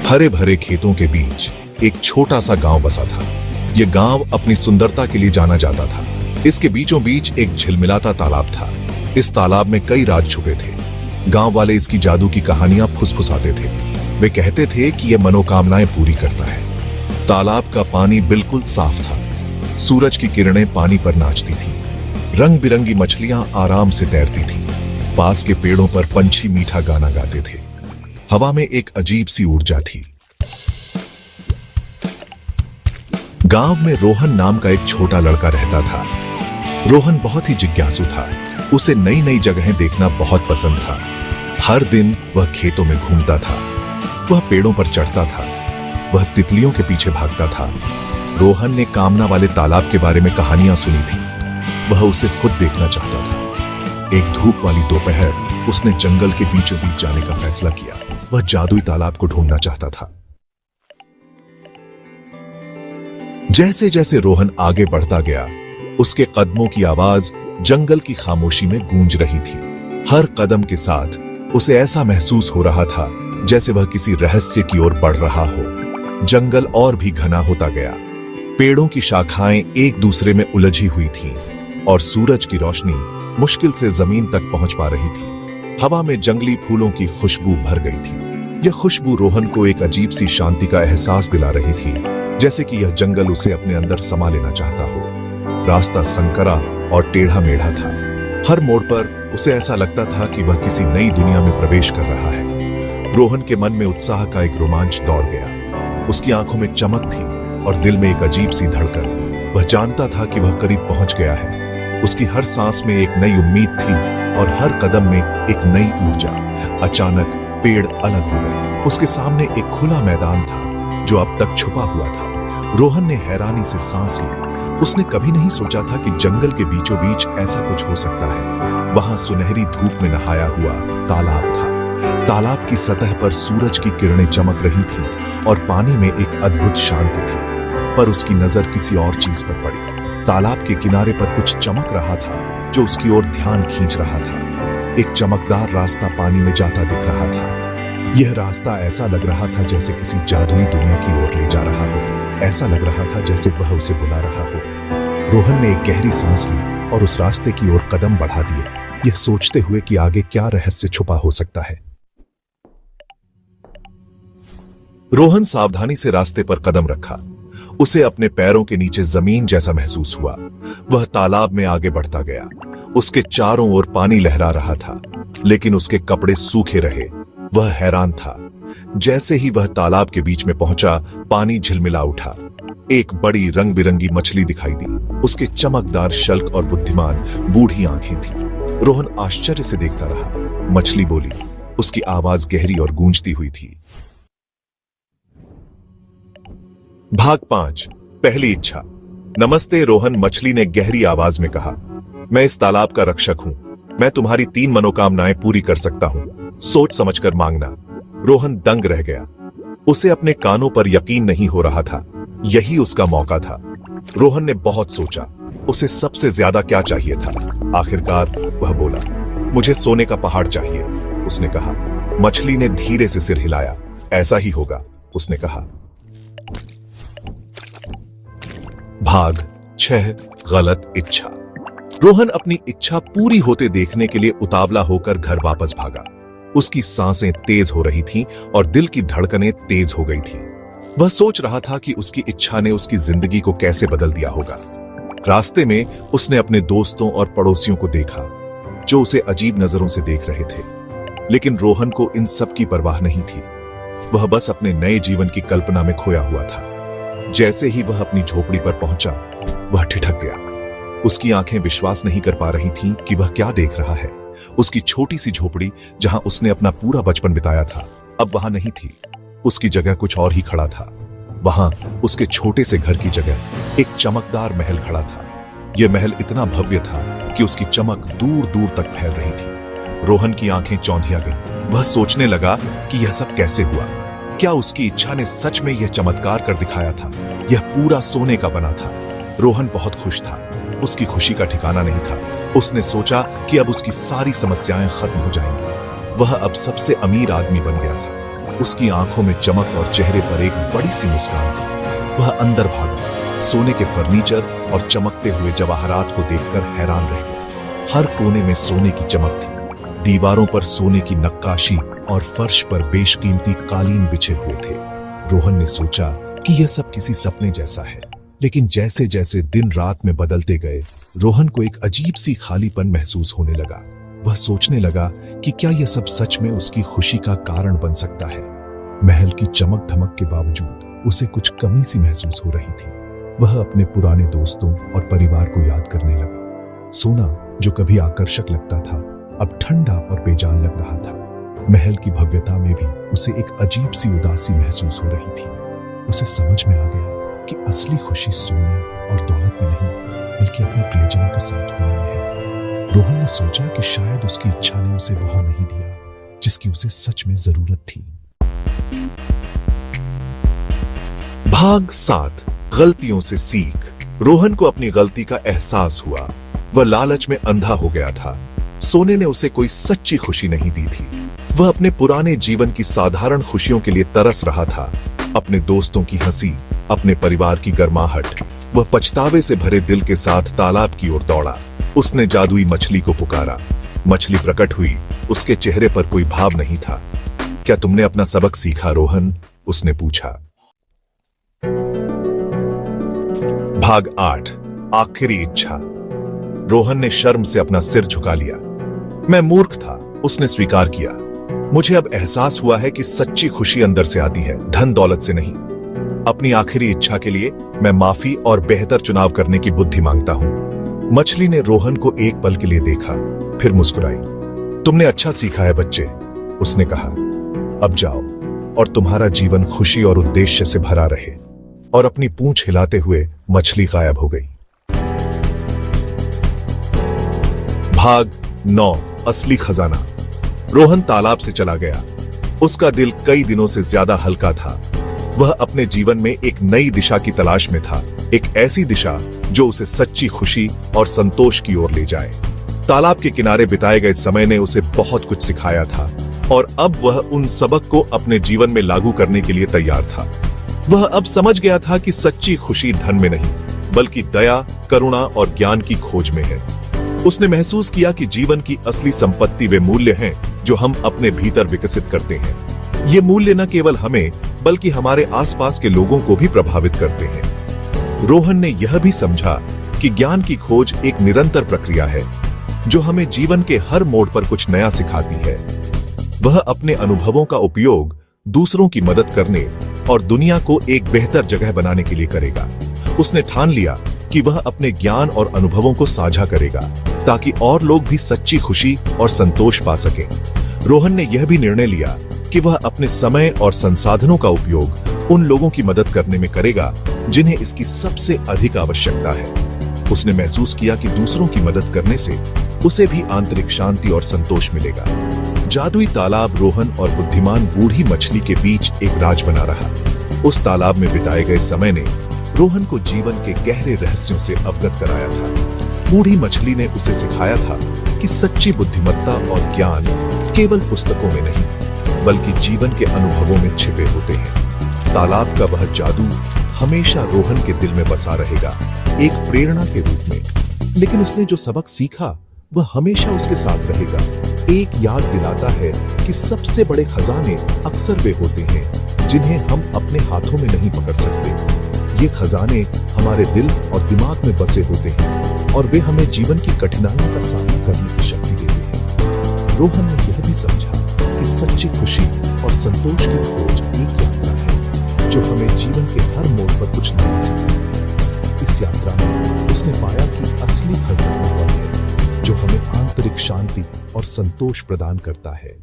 हरे भरे खेतों के बीच एक छोटा सा गांव बसा था। यह गांव अपनी सुंदरता के लिए जाना जाता था। इसके बीचों बीच एक झिलमिलाता तालाब था। इस तालाब में कई राज छुपे थे। गांव वाले इसकी जादू की कहानियां फुसफुसाते थे। वे कहते थे कि यह मनोकामनाएं पूरी करता है। तालाब का पानी बिल्कुल साफ था। सूरज की किरणें पानी पर नाचती थी। रंग बिरंगी मछलियां आराम से तैरती थी। पास के पेड़ों पर पंछी मीठा गाना गाते थे। हवा में एक अजीब सी ऊर्जा थी। गांव में रोहन नाम का एक छोटा लड़का रहता था। रोहन बहुत ही जिज्ञासु था। उसे नई नई जगहें देखना बहुत पसंद था। हर दिन वह खेतों में घूमता था। वह पेड़ों पर चढ़ता था। वह तितलियों के पीछे भागता था। रोहन ने कामना वाले तालाब के बारे में कहानियां सुनी थी। वह उसे खुद देखना चाहता था। एक धूप वाली दोपहर उसने जंगल के बीचों बीच जाने का फैसला किया। वह जादुई तालाब को ढूंढना चाहता था। जैसे जैसे रोहन आगे बढ़ता गया, उसके कदमों की आवाज जंगल की खामोशी में गूंज रही थी। हर कदम के साथ उसे ऐसा महसूस हो रहा था जैसे वह किसी रहस्य की ओर बढ़ रहा हो। जंगल और भी घना होता गया। पेड़ों की शाखाएं एक दूसरे में उलझी हुई थीं और सूरज की रोशनी मुश्किल से जमीन तक पहुंच पा रही थी। हवा में जंगली फूलों की खुशबू भर गई थी। यह खुशबू रोहन को एक अजीब सी शांति का एहसास दिला रही थी, जैसे कि यह जंगल उसे अपने अंदर समा लेना चाहता हो। रास्ता संकरा और टेढ़ा मेढ़ा था। हर मोड़ पर उसे ऐसा लगता था कि वह किसी नई दुनिया में प्रवेश कर रहा है। रोहन के मन में उत्साह का एक रोमांच दौड़ गया। उसकी आंखों में चमक थी और दिल में एक अजीब सी धड़कन। वह जानता था कि वह करीब पहुंच गया है। उसकी हर सांस में एक नई उम्मीद थी और हर कदम में एक नई ऊर्जा। अचानक पेड़ अलग हो गए। उसके सामने एक खुला मैदान था जो अब तक छुपा हुआ था। रोहन ने हैरानी से सांस ली। उसने कभी नहीं सोचा था कि जंगल के बीचों बीच ऐसा कुछ हो सकता है। वहां सुनहरी धूप में नहाया हुआ तालाब था। तालाब की सतह पर सूरज की किरणें चमक रही थीं और पानी में एक अद्भुत शांति थी। पर उसकी नजर किसी और चीज पर पड़ी। तालाब के किनारे पर कुछ चमक रहा था जो उसकी ओर ध्यान खींच रहा था। एक चमकदार रास्ता पानी में जाता दिख रहा था। यह रास्ता ऐसा लग रहा था जैसे किसी जादुई दुनिया की ओर ले जा रहा हो। ऐसा लग रहा था जैसे वह उसे बुला रहा हो। रोहन ने एक गहरी सांस ली और उस रास्ते की ओर कदम बढ़ा दिए, यह सोचते हुए कि आगे क्या रहस्य छुपा हो सकता है। रोहन सावधानी से रास्ते पर कदम रखा। उसे अपने पैरों के नीचे जमीन जैसा महसूस हुआ। वह तालाब में आगे बढ़ता गया। उसके चारों ओर पानी लहरा रहा था, लेकिन उसके कपड़े सूखे रहे। वह हैरान था। जैसे ही वह तालाब के बीच में पहुंचा, पानी झिलमिला उठा। एक बड़ी रंग बिरंगी मछली दिखाई दी। उसके चमकदार शल्क और बुद्धिमान बूढ़ी आंखें थीं। रोहन आश्चर्य से देखता रहा। मछली बोली। उसकी आवाज गहरी और गूंजती हुई थी। भाग 5, पहली इच्छा। नमस्ते रोहन, मछली ने गहरी आवाज में कहा। मैं इस तालाब का रक्षक हूं। मैं तुम्हारी 3 मनोकामनाएं पूरी कर सकता हूं। सोच समझकर मांगना। रोहन दंग रह गया। उसे अपने कानों पर यकीन नहीं हो रहा था। यही उसका मौका था। रोहन ने बहुत सोचा, उसे सबसे ज्यादा क्या चाहिए था। आखिरकार वह बोला, मुझे सोने का पहाड़ चाहिए। उसने कहा। मछली ने धीरे से सिर हिलाया। ऐसा ही होगा, उसने कहा। भाग 6, गलत इच्छा। रोहन अपनी इच्छा पूरी होते देखने के लिए उतावला होकर घर वापस भागा। उसकी सांसें तेज हो रही थीं और दिल की धड़कनें तेज हो गई थीं। वह सोच रहा था कि उसकी इच्छा ने उसकी जिंदगी को कैसे बदल दिया होगा। रास्ते में उसने अपने दोस्तों और पड़ोसियों को देखा जो उसे अजीब नजरों से देख रहे थे, लेकिन रोहन को इन सब की परवाह नहीं थी। वह बस अपने नए जीवन की कल्पना में खोया हुआ था। जैसे ही वह अपनी झोपड़ी पर पहुंचा, वह ठिठक गया। उसकी आंखें विश्वास नहीं कर पा रही थीं कि वह क्या देख रहा है। उसकी छोटी सी झोपड़ी, जहां उसने अपना पूरा बचपन बिताया था, अब वहां नहीं थी। उसकी जगह कुछ और ही खड़ा था। वहां उसके छोटे से घर की जगह एक चमकदार महल खड़ा था। यह महल इतना भव्य था कि उसकी चमक दूर दूर तक फैल रही थी। रोहन की आंखें चौंधिया गईं। वह सोचने लगा कि यह सब कैसे हुआ। क्या उसकी इच्छा ने सच में यह चमत्कार कर दिखाया था? यह पूरा सोने का बना था। रोहन बहुत खुश था। उसकी खुशी का ठिकाना नहीं था। उसने सोचा कि अब उसकी सारी समस्याएं खत्म हो जाएंगी। वह अब सबसे अमीर आदमी बन गया था। उसकी आंखों में चमक और चेहरे पर एक बड़ी सी मुस्कान थी। वह अंदर भागा, सोने के फर्नीचर और चमकते हुए जवाहरात को देखकर हैरान रह गया। हर कोने में सोने की चमक थी, दीवारों पर सोने की नक्काशी और फर्श पर बेशकीमती कालीन बिछे हुए थे। रोहन ने सोचा कि यह सब किसी सपने जैसा है, लेकिन जैसे जैसे दिन रात में बदलते गए, रोहन को एक अजीब सी खालीपन महसूस होने लगा। वह सोचने लगा कि क्या यह सब सच में उसकी खुशी का कारण बन सकता है। महल की चमक धमक के बावजूद उसे कुछ कमी सी महसूस हो रही थी। वह अपने पुराने दोस्तों और परिवार को याद करने लगा। सोना जो कभी आकर्षक लगता था, अब ठंडा और बेजान लग रहा था। महल की भव्यता में भी उसे एक अजीब सी उदासी महसूस हो रही थी। उसे समझ में आ गया कि असली खुशी सोने और दौलत में नहीं, बल्कि अपने प्रियजनों के साथ होने में है। रोहन ने सोचा कि शायद उसकी इच्छा ने उसे वह नहीं दिया जिसकी उसे सच में जरूरत थी। भाग 7, गलतियों से सीख। रोहन को अपनी गलती का एहसास हुआ। वह लालच में अंधा हो गया था। सोने ने उसे कोई सच्ची खुशी नहीं दी थी। वह अपने पुराने जीवन की साधारण खुशियों के लिए तरस रहा था। अपने दोस्तों की हंसी, अपने परिवार की गर्माहट। वह पछतावे से भरे दिल के साथ तालाब की ओर दौड़ा। उसने जादुई मछली को पुकारा। मछली प्रकट हुई। उसके चेहरे पर कोई भाव नहीं था। क्या तुमने अपना सबक सीखा रोहन? उसने पूछा। भाग 8, आखिरी इच्छा। रोहन ने शर्म से अपना सिर झुका लिया। मैं मूर्ख था, उसने स्वीकार किया। मुझे अब एहसास हुआ है कि सच्ची खुशी अंदर से आती है, धन दौलत से नहीं। अपनी आखिरी इच्छा के लिए मैं माफी और बेहतर चुनाव करने की बुद्धि मांगता हूं। मछली ने रोहन को एक पल के लिए देखा, फिर मुस्कुराई। तुमने अच्छा सीखा है बच्चे, उसने कहा। अब जाओ और तुम्हारा जीवन खुशी और उद्देश्य से भरा रहे। और अपनी पूंछ हिलाते हुए मछली गायब हो गई। भाग 9, असली खजाना। रोहन तालाब से चला गया। उसका दिल कई दिनों से ज्यादा हल्का था। वह अपने जीवन में एक नई दिशा की तलाश में था, एक ऐसी दिशा जो उसे सच्ची खुशी और संतोष की ओर ले जाए। तालाब के किनारे बिताए गए समय ने उसे बहुत कुछ सिखाया था और अब वह उन सबक को अपने जीवन में लागू करने के लिए तैयार था। वह अब समझ गया था कि सच्ची खुशी धन में नहीं, बल्कि दया, करुणा और ज्ञान की खोज में है। उसने महसूस किया कि जीवन की असली संपत्ति वे मूल्य हैं जो हम अपने भीतर विकसित करते हैं। ये मूल्य न केवल हमें, बल्कि हमारे आसपास के लोगों को भी प्रभावित करते हैं। रोहन ने यह भी समझा कि ज्ञान की खोज एक निरंतर प्रक्रिया है जो हमें जीवन के हर मोड़ पर कुछ नया सिखाती है। वह अपने अनुभवों का उपयोग दूसरों की मदद करने और दुनिया को एक बेहतर जगह बनाने के लिए करेगा। उसने ठान लिया कि वह अपने ज्ञान और अनुभवों को साझा करेगा ताकि और लोग भी सच्ची खुशी और संतोष पा सकें। रोहन ने यह भी निर्णय लिया कि वह अपने समय और संसाधनों का उपयोग उन लोगों की मदद करने में करेगा जिन्हें इसकी सबसे अधिक आवश्यकता है। उसने महसूस किया कि दूसरों की मदद करने से उसे भी आंतरिक शांति और संतोष मिलेगा। जादुई तालाब रोहन और बुद्धिमान बूढ़ी मछली के बीच एक राज बना रहा। उस तालाब में बिताए गए समय ने रोहन को जीवन के गहरे रहस्यों से अवगत कराया था। बूढ़ी मछली ने उसे सिखाया था कि सच्ची बुद्धिमत्ता और ज्ञान केवल पुस्तकों में नहीं, बल्कि जीवन के अनुभवों में छिपे होते हैं। तालाब का वह जादू हमेशा रोहन के दिल में बसा रहेगा, एक प्रेरणा के रूप में। लेकिन उसने जो सबक सीखा वह हमेशा उसके साथ रहेगा। एक याद दिलाता है कि सबसे बड़े खजाने अक्सर वे होते हैं जिन्हें हम अपने हाथों में नहीं पकड़ सकते। ये खजाने हमारे दिल और दिमाग में बसे होते हैं और वे हमें जीवन की कठिनाइयों का सामना करने की शक्ति देते हैं। रोहन ने यह भी समझा कि सच्ची खुशी और संतोष की खोज एक यात्रा है जो हमें जीवन के हर मोड़ पर कुछ नया सिखाती है। इस यात्रा में उसने पाया कि असली खजाना वह है जो हमें आंतरिक शांति और संतोष प्रदान करता है।